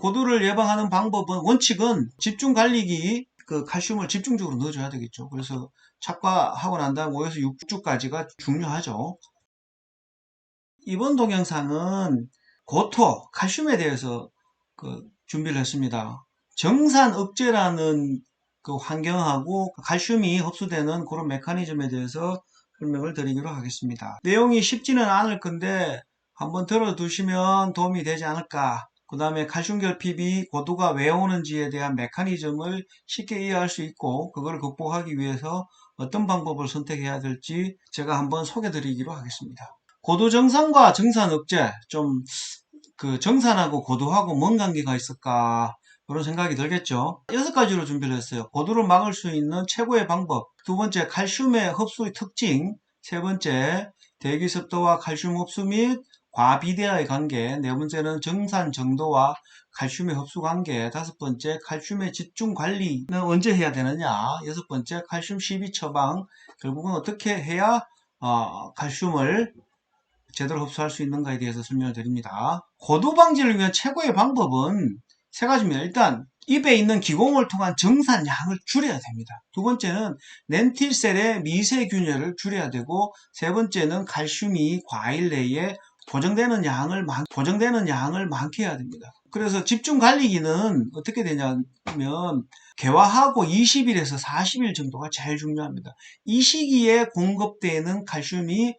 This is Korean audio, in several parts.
고도를 예방하는 방법은 원칙은 집중 관리기 그 칼슘을 집중적으로 넣어줘야 되겠죠. 그래서 착과하고 난 다음 5에서 6주까지가 중요하죠. 이번 동영상은 고토, 칼슘에 대해서 준비를 했습니다. 정산 억제라는 그 환경하고 칼슘이 흡수되는 그런 메커니즘에 대해서 설명을 드리기로 하겠습니다. 내용이 쉽지는 않을 건데 한번 들어두시면 도움이 되지 않을까. 그 다음에 칼슘 결핍이 고도가 왜 오는지에 대한 메커니즘을 쉽게 이해할 수 있고 그걸 극복하기 위해서 어떤 방법을 선택해야 될지 제가 한번 소개해 드리기로 하겠습니다. 고도 정산과 정산 억제, 정산하고 고도하고 뭔 관계가 있을까? 그런 생각이 들겠죠. 6가지로 준비를 했어요. 고도를 막을 수 있는 최고의 방법. 두 번째, 칼슘의 흡수의 특징. 세 번째, 대기 습도와 칼슘 흡수 및 과비대화의 관계. 네 번째는 정산 정도와 칼슘의 흡수 관계. 다섯 번째, 칼슘의 집중 관리는 언제 해야 되느냐. 여섯 번째, 칼슘 시비 처방. 결국은 어떻게 해야 칼슘을 제대로 흡수할 수 있는가에 대해서 설명을 드립니다. 고도 방지를 위한 최고의 방법은 세 가지입니다. 일단 입에 있는 기공을 통한 정산량을 줄여야 됩니다. 두 번째는 렌틸셀의 미세균열을 줄여야 되고 세 번째는 칼슘이 과일 내에 보정되는 양을 많게 해야 됩니다. 그래서 집중 관리기는 어떻게 되냐면 개화하고 20일에서 40일 정도가 제일 중요합니다. 이 시기에 공급되는 칼슘이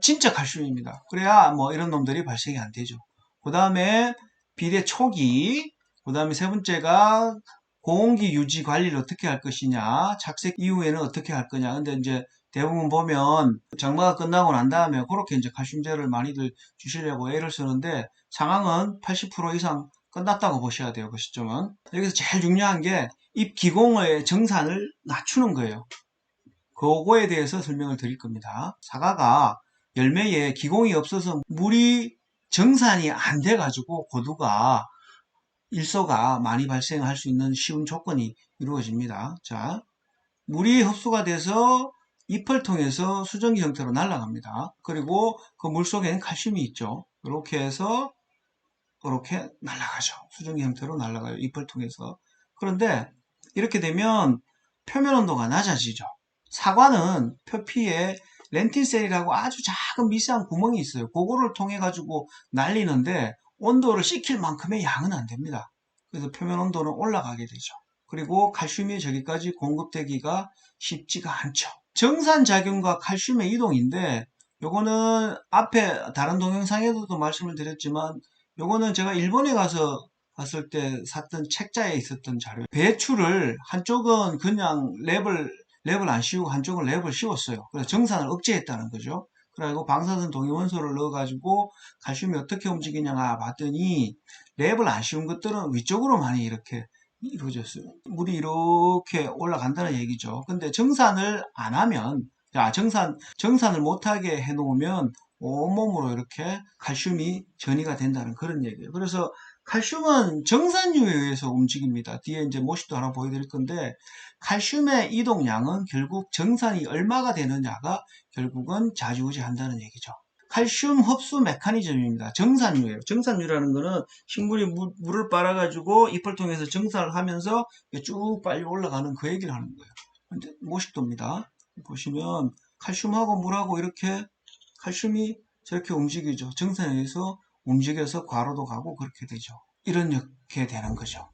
진짜 칼슘입니다. 그래야 뭐 이런 놈들이 발생이 안 되죠. 그 다음에 비대 초기, 그 다음에 세 번째가 고온기 유지 관리를 어떻게 할 것이냐, 착색 이후에는 어떻게 할 거냐. 근데 이제 대부분 보면 장마가 끝나고 난 다음에 그렇게 이제 칼슘제를 많이들 주시려고 애를 쓰는데 상황은 80% 이상 끝났다고 보셔야 돼요. 그 시점은. 여기서 제일 중요한 게 잎 기공의 정산을 낮추는 거예요. 그거에 대해서 설명을 드릴 겁니다. 사과가 열매에 기공이 없어서 물이 정산이 안 돼가지고 고두가 일소가 많이 발생할 수 있는 쉬운 조건이 이루어집니다. 자, 물이 흡수가 돼서 잎을 통해서 수증기 형태로 날아갑니다. 그리고 그 물 속에는 칼슘이 있죠. 이렇게 해서 이렇게 날아가죠. 수증기 형태로 날아가요. 잎을 통해서. 그런데 이렇게 되면 표면 온도가 낮아지죠. 사과는 표피에 렌틸셀이라고 아주 작은 미세한 구멍이 있어요. 그거를 통해 가지고 날리는데 온도를 식힐 만큼의 양은 안 됩니다. 그래서 표면 온도는 올라가게 되죠. 그리고 칼슘이 저기까지 공급되기가 쉽지가 않죠. 정산작용과 칼슘의 이동인데 요거는 앞에 다른 동영상에서도 말씀을 드렸지만 요거는 제가 일본에 가서 갔을 때 샀던 책자에 있었던 자료. 배추를 한쪽은 그냥 랩을 안 씌우고 한쪽은 랩을 씌웠어요. 그래서 정산을 억제했다는 거죠. 그리고 방사선 동위원소를 넣어가지고 칼슘이 어떻게 움직이냐 봤더니 랩을 안 씌운 것들은 위쪽으로 많이 이렇게 이루어졌어요. 물이 이렇게 올라간다는 얘기죠. 근데 정산을 안 하면, 정산을 못하게 해놓으면 온몸으로 이렇게 칼슘이 전이가 된다는 그런 얘기예요. 그래서 칼슘은 정산류에 의해서 움직입니다. 뒤에 이제 모식도 하나 보여드릴 건데 칼슘의 이동량은 결국 정산이 얼마가 되느냐가 결국은 좌지우지한다는 얘기죠. 칼슘 흡수 메커니즘입니다. 정산류예요. 정산류라는 거는 식물이 물을 빨아가지고 잎을 통해서 정산을 하면서 쭉 빨리 올라가는 그 얘기를 하는 거예요. 근데 모식도입니다. 보시면 칼슘하고 물하고 이렇게 칼슘이 저렇게 움직이죠. 정산에 의해서 움직여서 괄호도 가고 그렇게 되죠. 이렇게 되는 거죠.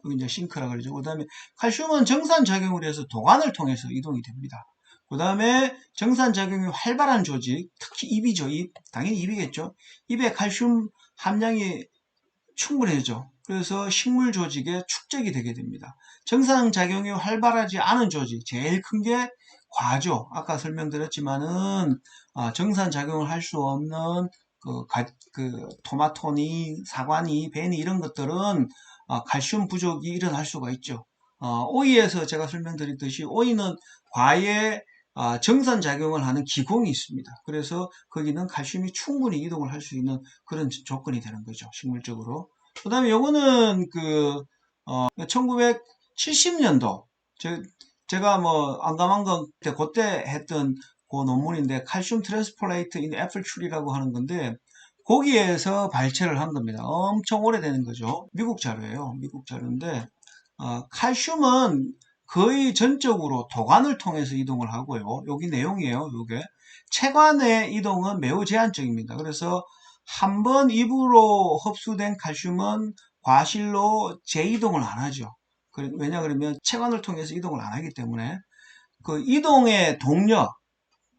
여기 이제 싱크라 그러죠. 그 다음에 칼슘은 정산작용을 해서 도관을 통해서 이동이 됩니다. 그 다음에 정산작용이 활발한 조직, 특히 입이죠. 당연히 입이겠죠. 입에 칼슘 함량이 충분해져. 그래서 식물 조직에 축적이 되게 됩니다. 정상작용이 활발하지 않은 조직, 제일 큰 게 과죠. 아까 설명드렸지만은 정상작용을 할 수 없는 토마토니, 사과니, 베니 이런 것들은 칼슘 부족이 일어날 수가 있죠. 오이에서 제가 설명드렸듯이 오이는 과에 정산작용을 하는 기공이 있습니다. 그래서 거기는 칼슘이 충분히 이동을 할 수 있는 그런 조건이 되는 거죠. 식물적으로. 그 다음에 요거는 1970년도 제가 뭐 안감한건 그때 했던 그 논문인데 칼슘 트랜스포레이트 인 애플 추리라고 하는 건데 거기에서 발췌를 한 겁니다. 엄청 오래되는 거죠. 미국 자료예요. 미국 자료인데 칼슘은 거의 전적으로 도관을 통해서 이동을 하고요. 여기 내용이에요. 요게 체관의 이동은 매우 제한적입니다. 그래서 한 번 입으로 흡수된 칼슘은 과실로 재이동을 안 하죠. 왜냐 그러면 체관을 통해서 이동을 안 하기 때문에 그 이동의 동력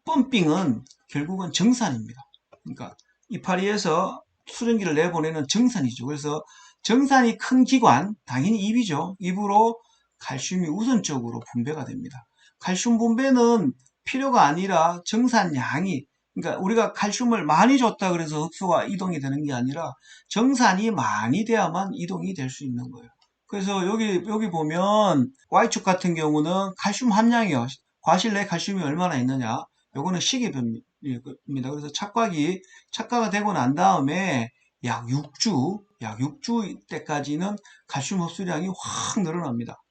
펌핑은 결국은 정산입니다. 그러니까 이파리에서 수증기를 내보내는 정산이죠. 그래서 정산이 큰 기관, 당연히 입이죠. 입으로 칼슘이 우선적으로 분배가 됩니다. 칼슘 분배는 필요가 아니라 정산량이, 그러니까 우리가 칼슘을 많이 줬다 그래서 흡수가 이동이 되는 게 아니라 정산이 많이 돼야만 이동이 될 수 있는 거예요. 그래서 여기 보면 Y축 같은 경우는 칼슘 함량이요. 과실 내 칼슘이 얼마나 있느냐. 요거는 시계입니다. 그래서 착과가 되고 난 다음에 약 6주 때까지는 칼슘 흡수량이 확 늘어납니다.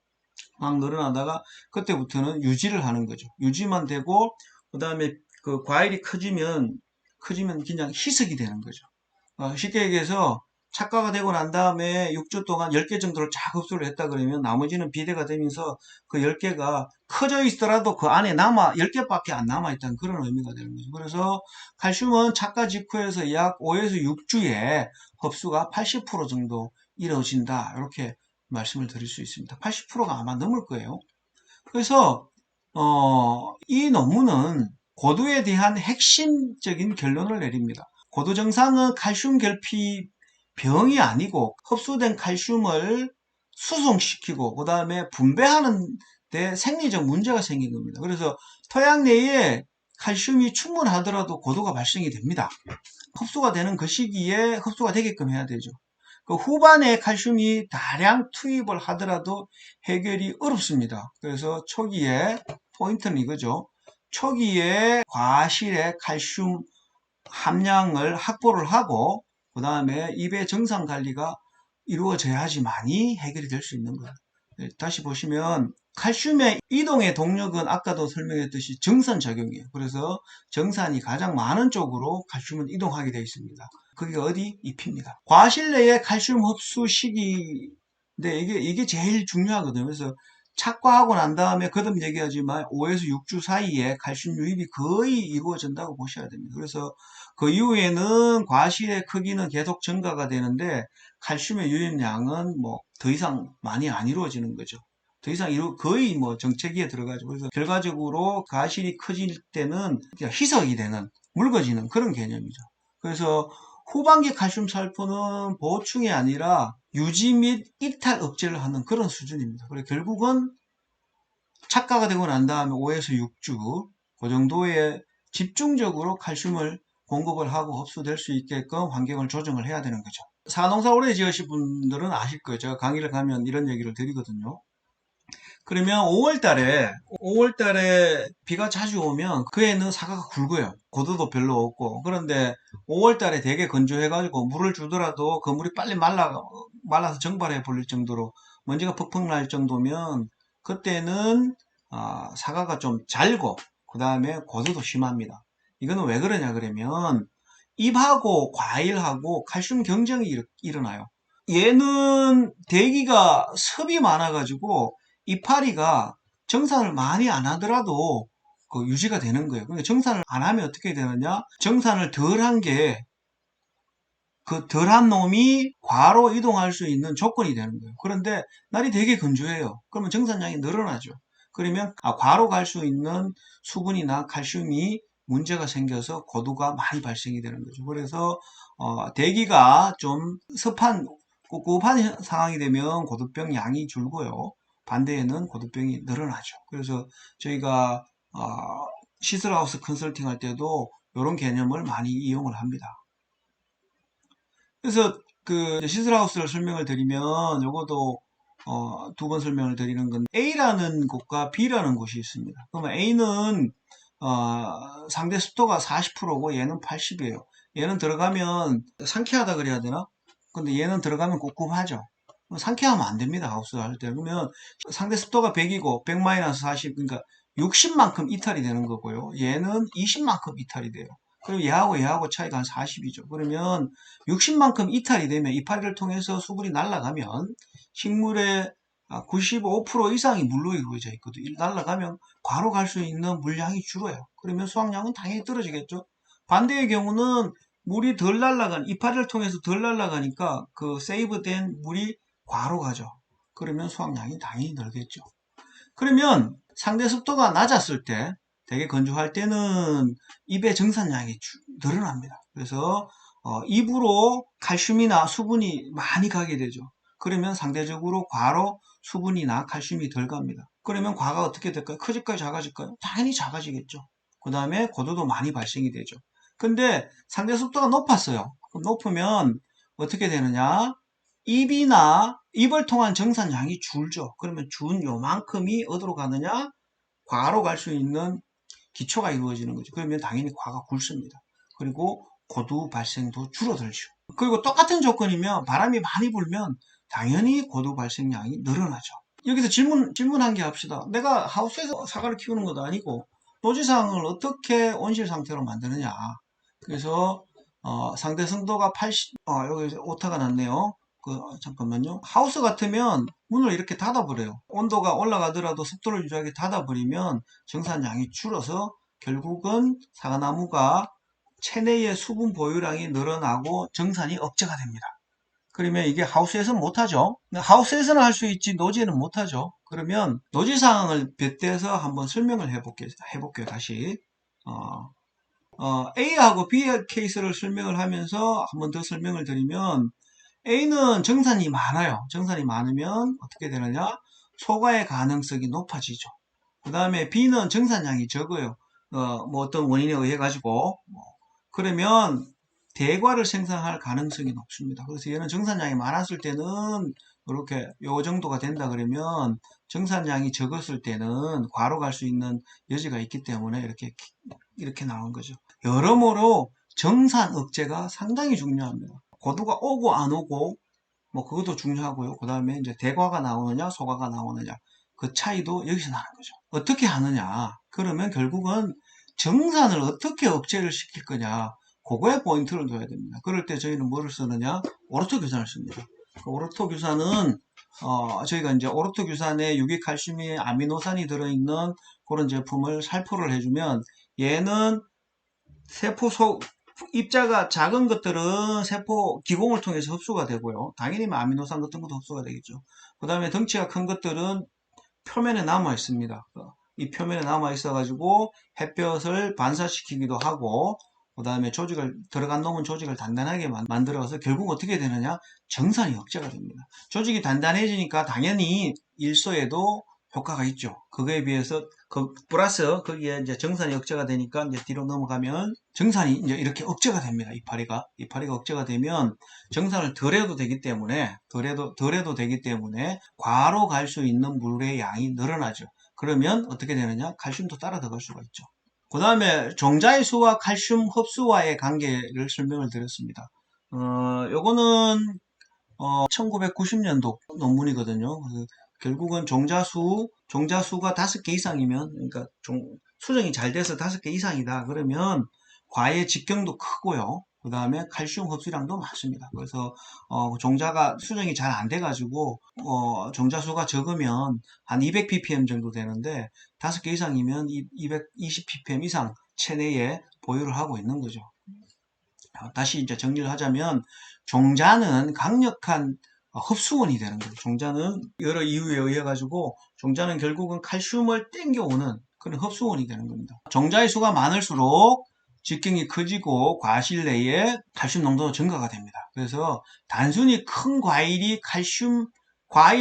확 늘어나다가 그때부터는 유지를 하는 거죠. 유지만 되고 그 다음에 그 과일이 커지면 그냥 희석이 되는 거죠. 쉽게 얘기해서 착과가 되고 난 다음에 6주 동안 10개 정도를 쫙 흡수를 했다 그러면 나머지는 비대가 되면서 그 10개가 커져 있더라도 그 안에 10개밖에 안 남아있다는 그런 의미가 되는 거죠. 그래서 칼슘은 착과 직후에서 약 5에서 6주에 흡수가 80% 정도 이루어진다. 이렇게 말씀을 드릴 수 있습니다. 80%가 아마 넘을 거예요. 그래서 이 논문은 고도에 대한 핵심적인 결론을 내립니다. 고도 증상은 칼슘 결핍 병이 아니고 흡수된 칼슘을 수송시키고 그 다음에 분배하는 데 생리적 문제가 생긴 겁니다. 그래서 토양 내에 칼슘이 충분하더라도 고도가 발생이 됩니다. 흡수가 되는 그 시기에 흡수가 되게끔 해야 되죠. 그 후반에 칼슘이 다량 투입을 하더라도 해결이 어렵습니다. 그래서 초기에 포인트는 이거죠. 초기에 과실의 칼슘 함량을 확보를 하고 그 다음에 입의 정상 관리가 이루어져야지만이 해결이 될 수 있는 거예요. 다시 보시면 칼슘의 이동의 동력은 아까도 설명했듯이 정산작용이에요. 그래서 정산이 가장 많은 쪽으로 칼슘은 이동하게 되어 있습니다. 그게 어디? 잎입니다. 과실 내의 칼슘 흡수 시기인데 이게 제일 중요하거든요. 그래서 착과하고 난 다음에 거듭 얘기하지만 5에서 6주 사이에 칼슘 유입이 거의 이루어진다고 보셔야 됩니다. 그래서 그 이후에는 과실의 크기는 계속 증가가 되는데 칼슘의 유입량은 뭐 더 이상 많이 안 이루어지는 거죠. 더 이상 거의 뭐 정체기에 들어가죠. 그래서 결과적으로 과실이 커질 때는 희석이 되는, 묽어지는 그런 개념이죠. 그래서 후반기 칼슘 살포는 보충이 아니라 유지 및 이탈 억제를 하는 그런 수준입니다. 그래서 결국은 착과가 되고 난 다음에 5에서 6주 그 정도의 집중적으로 칼슘을 공급을 하고 흡수될 수 있게끔 환경을 조정을 해야 되는 거죠. 사농사 오래 지으신 분들은 아실 거예요. 제가 강의를 가면 이런 얘기를 드리거든요. 그러면 5월달에 비가 자주 오면 그 애는 사과가 굵어요. 고도도 별로 없고. 그런데 5월달에 되게 건조해가지고 물을 주더라도 그 물이 빨리 말라서 증발해 버릴 정도로 먼지가 퍽퍽 날 정도면 그때는 사과가 좀 잘고 그 다음에 고도도 심합니다. 이거는 왜 그러냐 그러면 잎하고 과일하고 칼슘 경쟁이 일어나요. 얘는 대기가 섭이 많아가지고 이파리가 정산을 많이 안 하더라도 그 유지가 되는 거예요. 그러니까 정산을 안 하면 어떻게 되느냐? 정산을 덜 한 게 그 덜한 놈이 과로 이동할 수 있는 조건이 되는 거예요. 그런데 날이 되게 건조해요. 그러면 정산량이 늘어나죠. 그러면 과로 갈 수 있는 수분이나 칼슘이 문제가 생겨서 고도가 많이 발생이 되는 거죠. 그래서 대기가 좀 습한 꿉꿉한 상황이 되면 고도병 양이 줄고요. 반대에는 고도병이 늘어나죠. 그래서 저희가 시슬하우스 컨설팅 할 때도 이런 개념을 많이 이용을 합니다. 그래서 그 시슬하우스를 설명을 드리면 요것도 두 번 설명을 드리는 건 A라는 곳과 B라는 곳이 있습니다. 그러면 A는 상대 습도가 40%고 얘는 80이에요. 얘는 들어가면 상쾌하다 그래야 되나? 근데 얘는 들어가면 꿉꿉하죠. 상쾌하면 안 됩니다. 하우스 할 때. 그러면 상대 습도가 100이고 100-40 그러니까 60만큼 이탈이 되는 거고요. 얘는 20만큼 이탈이 돼요. 그리고 얘하고 차이가 한 40이죠. 그러면 60만큼 이탈이 되면 이파리를 통해서 수분이 날아가면 식물의 95% 이상이 물로 이루어져 있거든요. 날아가면 과로 갈 수 있는 물량이 줄어요. 그러면 수확량은 당연히 떨어지겠죠. 반대의 경우는 물이 덜 날아간 이파리를 통해서 덜 날아가니까 그 세이브된 물이 과로 가죠. 그러면 수확량이 당연히 늘겠죠. 그러면 상대 습도가 낮았을 때 되게 건조할 때는 잎의 정산량이 늘어납니다. 그래서 잎으로 칼슘이나 수분이 많이 가게 되죠. 그러면 상대적으로 과로 수분이나 칼슘이 덜 갑니다. 그러면 과가 어떻게 될까요? 커질까요? 작아질까요? 당연히 작아지겠죠. 그 다음에 고도도 많이 발생이 되죠. 근데 상대 습도가 높았어요. 그럼 높으면 어떻게 되느냐? 잎을 통한 정산량이 줄죠. 그러면 준 요만큼이 어디로 가느냐? 과로 갈 수 있는 기초가 이루어지는 거죠. 그러면 당연히 과가 굵습니다. 그리고 고두 발생도 줄어들죠. 그리고 똑같은 조건이면 바람이 많이 불면 당연히 고두 발생량이 늘어나죠. 여기서 질문 한 개 합시다. 내가 하우스에서 사과를 키우는 것도 아니고 노지상을 어떻게 온실 상태로 만드느냐. 그래서 상대 성도가 80, 여기 오타가 났네요. 잠깐만요. 하우스 같으면 문을 이렇게 닫아버려요. 온도가 올라가더라도 습도를 유지하게 닫아버리면 정산량이 줄어서 결국은 사과나무가 체내의 수분 보유량이 늘어나고 정산이 억제가 됩니다. 그러면 이게 하우스에서는 못하죠. 하우스에서는 할 수 있지 노지에는 못하죠. 그러면 노지 상황을 빗대서 한번 설명을 해볼게요. 다시. A하고 B 케이스를 설명을 하면서 한번 더 설명을 드리면 A는 정산이 많아요. 정산이 많으면 어떻게 되느냐? 소과의 가능성이 높아지죠. 그 다음에 B는 정산량이 적어요. 뭐 어떤 원인에 의해 가지고 그러면 대과를 생산할 가능성이 높습니다. 그래서 얘는 정산량이 많았을 때는 이렇게 요 정도가 된다 그러면 정산량이 적었을 때는 과로 갈 수 있는 여지가 있기 때문에 이렇게 나온 거죠. 여러모로 정산 억제가 상당히 중요합니다. 고도가 오고 안 오고 뭐 그것도 중요하고요. 그 다음에 이제 대과가 나오느냐 소과가 나오느냐 그 차이도 여기서 나는 거죠. 어떻게 하느냐? 그러면 결국은 정산을 어떻게 억제를 시킬 거냐? 그거에 포인트를 둬야 됩니다. 그럴 때 저희는 뭐를 쓰느냐? 오르토 규산을 씁니다. 그 오르토 규산은 저희가 이제 오르토 규산에 유기칼슘이 아미노산이 들어있는 그런 제품을 살포를 해주면 얘는 세포 속 입자가 작은 것들은 세포 기공을 통해서 흡수가 되고요. 당연히 아미노산 같은 것도 흡수가 되겠죠. 그 다음에 덩치가 큰 것들은 표면에 남아 있습니다. 이 표면에 남아 있어 가지고 햇볕을 반사시키기도 하고 그 다음에 들어간 놈은 조직을 단단하게 만들어서 결국 어떻게 되느냐? 정산이 억제가 됩니다. 조직이 단단해지니까 당연히 일소에도 효과가 있죠. 그거에 비해서 플러스 거기에 이제 정산이 억제가 되니까 이제 뒤로 넘어가면 정산이 이제 이렇게 억제가 됩니다. 이파리가 억제가 되면 정산을 덜 해도 되기 때문에 과로 갈 수 있는 물의 양이 늘어나죠. 그러면 어떻게 되느냐? 칼슘도 따라 들어갈 수가 있죠. 그 다음에 종자의 수와 칼슘 흡수와의 관계를 설명을 드렸습니다. 요거는 1990년도 논문이거든요. 결국은 종자수가 5개 이상이면, 그러니까 수정이 잘 돼서 5개 이상이다. 그러면 과의 직경도 크고요. 그 다음에 칼슘 흡수량도 많습니다. 그래서 종자가 수정이 잘 안 돼가지고 종자수가 적으면 한 200ppm 정도 되는데 5개 이상이면 220ppm 이상 체내에 보유를 하고 있는 거죠. 다시 이제 정리를 하자면 종자는 강력한 흡수원이 되는 거죠. 종자는 여러 이유에 의해 가지고 종자는 결국은 칼슘을 땡겨오는 그런 흡수원이 되는 겁니다. 종자의 수가 많을수록 직경이 커지고 과실 내에 칼슘 농도도 증가가 됩니다. 그래서 단순히 큰 과일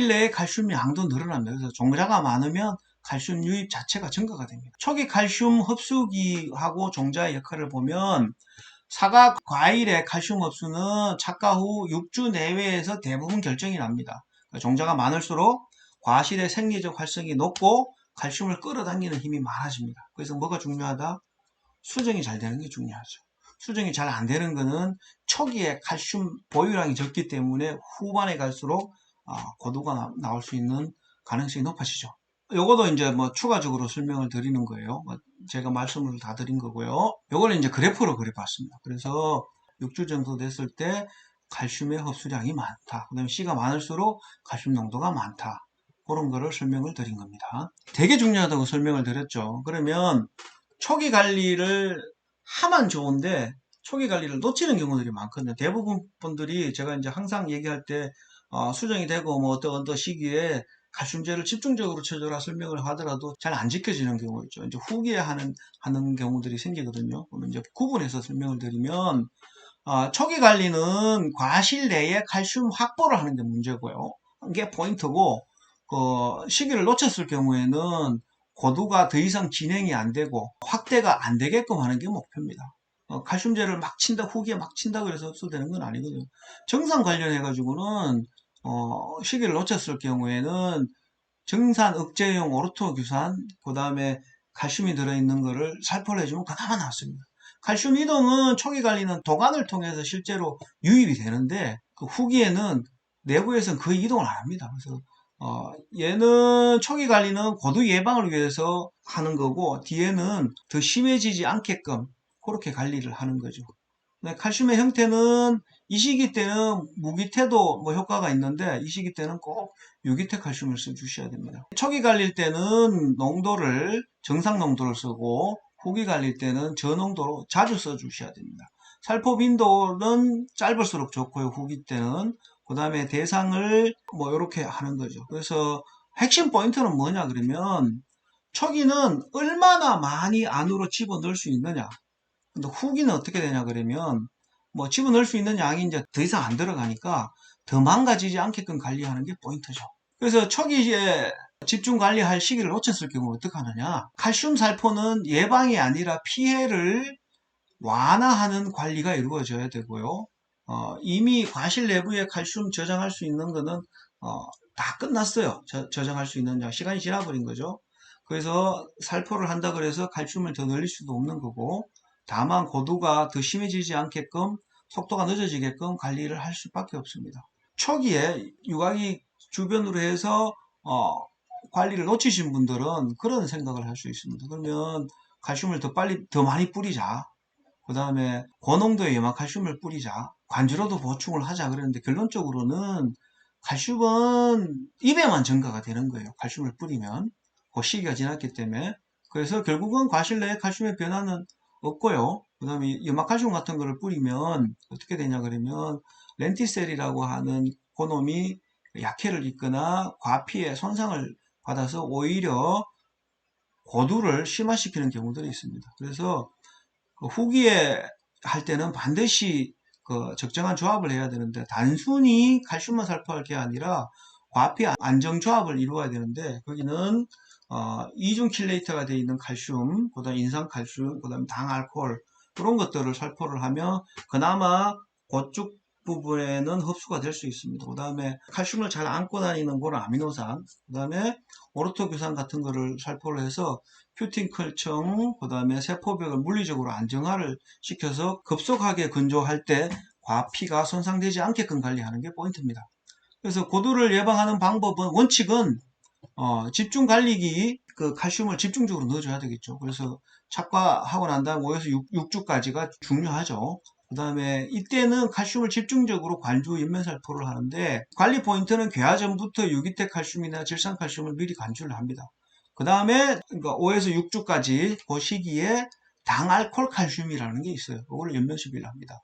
내에 칼슘 양도 늘어납니다. 그래서 종자가 많으면 칼슘 유입 자체가 증가가 됩니다. 초기 칼슘 흡수기하고 종자의 역할을 보면 사과 과일의 칼슘 흡수는 착과 후 6주 내외에서 대부분 결정이 납니다. 종자가 많을수록 과실의 생리적 활성이 높고 칼슘을 끌어당기는 힘이 많아집니다. 그래서 뭐가 중요하다? 수정이 잘 되는 게 중요하죠. 수정이 잘 안 되는 거는 초기에 칼슘 보유량이 적기 때문에 후반에 갈수록 고도가 나올 수 있는 가능성이 높아지죠. 요거도 이제 뭐 추가적으로 설명을 드리는 거예요. 제가 말씀을 다 드린 거고요. 요거는 이제 그래프로 그려봤습니다. 그래서 6주 정도 됐을 때 칼슘의 흡수량이 많다. 그 다음에 C가 많을수록 칼슘 농도가 많다. 그런 거를 설명을 드린 겁니다. 되게 중요하다고 설명을 드렸죠. 그러면 초기 관리를 하면 좋은데 초기 관리를 놓치는 경우들이 많거든요. 대부분 분들이 제가 이제 항상 얘기할 때 수정이 되고 뭐 어떤 시기에 칼슘제를 집중적으로 쳐줘라 설명을 하더라도 잘 안 지켜지는 경우 있죠. 이제 후기에 하는 경우들이 생기거든요. 그러면 이제 구분해서 설명을 드리면 초기 관리는 과실 내에 칼슘 확보를 하는 게 문제고요. 이게 포인트고 시기를 놓쳤을 경우에는 고도가 더 이상 진행이 안 되고 확대가 안 되게끔 하는 게 목표입니다. 칼슘제를 막 친다, 후기에 막 친다 그래서 흡수되는 건 아니거든요. 정상 관련해 가지고는 시기를 놓쳤을 경우에는 정산 억제용 오르토규산, 그 다음에 칼슘이 들어있는 거를 살포를 해주면 그나마 낫습니다. 칼슘 이동은 초기 관리는 도관을 통해서 실제로 유입이 되는데 그 후기에는 내부에서는 거의 이동을 안 합니다. 그래서 얘는 초기 관리는 고도 예방을 위해서 하는 거고 뒤에는 더 심해지지 않게끔 그렇게 관리를 하는 거죠. 칼슘의 형태는 이 시기 때는 무기태도 뭐 효과가 있는데 이 시기 때는 꼭 유기태 칼슘을 써주셔야 됩니다. 초기 관리일 때는 농도를 정상 농도를 쓰고 후기 관리일 때는 저농도로 자주 써주셔야 됩니다. 살포 빈도는 짧을수록 좋고요. 후기 때는 그 다음에 대상을 뭐 이렇게 하는 거죠. 그래서 핵심 포인트는 뭐냐 그러면 초기는 얼마나 많이 안으로 집어넣을 수 있느냐. 근데 후기는 어떻게 되냐 그러면 뭐 집어넣을 수 있는 양이 이제 더 이상 안 들어가니까 더 망가지지 않게끔 관리하는 게 포인트죠. 그래서 초기에 집중 관리할 시기를 놓쳤을 경우 어떻게 하느냐. 칼슘 살포는 예방이 아니라 피해를 완화하는 관리가 이루어져야 되고요. 이미 과실 내부에 칼슘 저장할 수 있는 거는 다 끝났어요. 저장할 수 있는 양 시간이 지나버린 거죠. 그래서 살포를 한다 그래서 칼슘을 더 늘릴 수도 없는 거고 다만 고도가 더 심해지지 않게끔 속도가 늦어지게끔 관리를 할 수밖에 없습니다. 초기에 유곽이 주변으로 해서 관리를 놓치신 분들은 그런 생각을 할 수 있습니다. 그러면 칼슘을 더 많이 뿌리자. 그 다음에 고농도의 염화칼슘을 뿌리자. 관주로도 보충을 하자 그랬는데 결론적으로는 칼슘은 입에만 증가가 되는 거예요. 칼슘을 뿌리면. 그 시기가 지났기 때문에. 그래서 결국은 과실 내에 칼슘의 변화는 없고요. 그 다음에 염화칼슘 같은 거를 뿌리면 어떻게 되냐 그러면 렌티셀이라고 하는 그놈이 약해를 입거나 과피에 손상을 받아서 오히려 고두를 심화시키는 경우들이 있습니다. 그래서 후기에 할 때는 반드시 적정한 조합을 해야 되는데 단순히 칼슘만 살포할 게 아니라 과피 안정 조합을 이루어야 되는데 거기는 이중 킬레이터가 되어 있는 칼슘, 그다음 인산칼슘, 그다음 당알코올 그런 것들을 살포를 하면 그나마 그쪽 부분에는 흡수가 될 수 있습니다. 그 다음에 칼슘을 잘 안고 다니는 그런 아미노산, 그 다음에 오르토규산 같은 거를 살포를 해서 큐틴컬청, 그 다음에 세포벽을 물리적으로 안정화를 시켜서 급속하게 건조할 때 과피가 손상되지 않게끔 관리하는 게 포인트입니다. 그래서 고두를 예방하는 방법은 원칙은 집중 관리기 그 칼슘을 집중적으로 넣어줘야 되겠죠. 그래서 착과하고 난 다음 5에서 6주까지가 중요하죠. 그 다음에 이때는 칼슘을 집중적으로 관주 연면살포를 하는데 관리 포인트는 개화 전부터 유기태 칼슘이나 질산칼슘을 미리 관주를 합니다. 그 다음에 그러니까 5에서 6주까지 그 시기에 당알콜 칼슘이라는 게 있어요. 그걸 연면 시비를 합니다.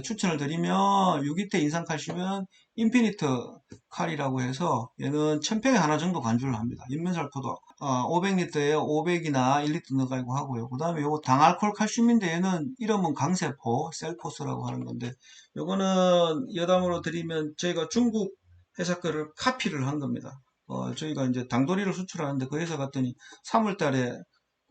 추천을 드리면 유기태 인산칼슘은 인피니트 칼이라고 해서 얘는 1000평에 하나 정도 간주를 합니다. 인면살포도 500리터에 500이나 1리터 넣어가지고 하고요. 그 다음에 요거 당알콜 칼슘인데 얘는 이름은 강세포, 셀포스라고 하는 건데 요거는 여담으로 드리면 저희가 중국 회사 거를 카피를 한 겁니다. 저희가 이제 당도리를 수출하는데 그 회사 갔더니 3월 달에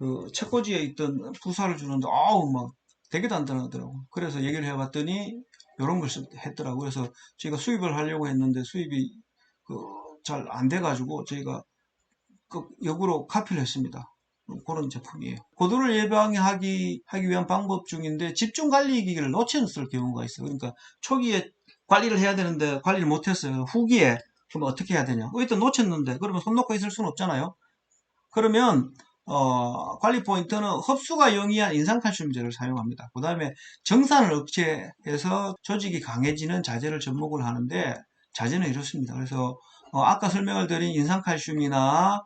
그 책꽂이에 있던 부사를 주는데 아우 막 되게 단단하더라고. 그래서 얘기를 해봤더니 이런 걸 했더라고. 그래서 저희가 수입을 하려고 했는데 수입이 잘 안 돼가지고 저희가 역으로 카피를 했습니다. 그런 제품이에요. 고도를 예방하기 위한 방법 중인데 집중 관리기기를 놓쳤을 경우가 있어요. 그러니까 초기에 관리를 해야 되는데 관리를 못했어요. 후기에 그럼 어떻게 해야 되냐? 일단 놓쳤는데 그러면 손 놓고 있을 수는 없잖아요. 그러면 관리 포인트는 흡수가 용이한 인산칼슘제를 사용합니다. 그 다음에 정산을 억제해서 조직이 강해지는 자재를 접목을 하는데, 자재는 이렇습니다. 그래서 아까 설명을 드린 인산칼슘이나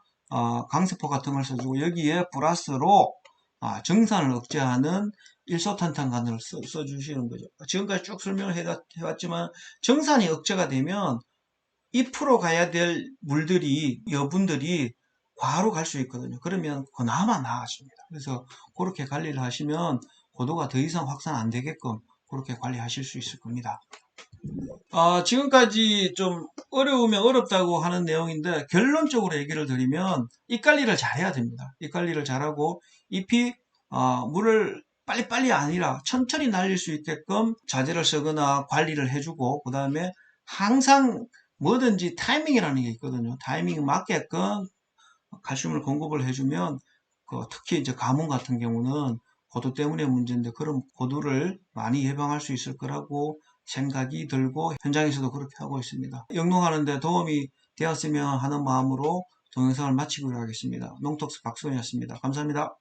강세포 같은 걸 써주고, 여기에 플러스로 정산을 억제하는 일소탄탄간을 써주시는 거죠. 지금까지 쭉 설명을 해왔지만, 정산이 억제가 되면 잎으로 가야 될 물들이, 여분들이 과로 갈 수 있거든요. 그러면 그나마 나아집니다. 그래서 그렇게 관리를 하시면 고도가 더 이상 확산 안 되게끔 그렇게 관리하실 수 있을 겁니다. 지금까지 좀 어려우면 어렵다고 하는 내용인데, 결론적으로 얘기를 드리면 잎 관리를 잘해야 됩니다. 잎 관리를 잘하고 잎이 물을 빨리빨리 아니라 천천히 날릴 수 있게끔 자재를 쓰거나 관리를 해주고, 그 다음에 항상 뭐든지 타이밍이라는 게 있거든요. 타이밍 맞게끔 칼슘을 공급을 해주면, 특히 이제 가뭄 같은 경우는 고도 때문에 문제인데, 그런 고도를 많이 예방할 수 있을 거라고 생각이 들고 현장에서도 그렇게 하고 있습니다. 영농하는데 도움이 되었으면 하는 마음으로 동영상을 마치도록 하겠습니다. 농톡스 박수원이었습니다. 감사합니다.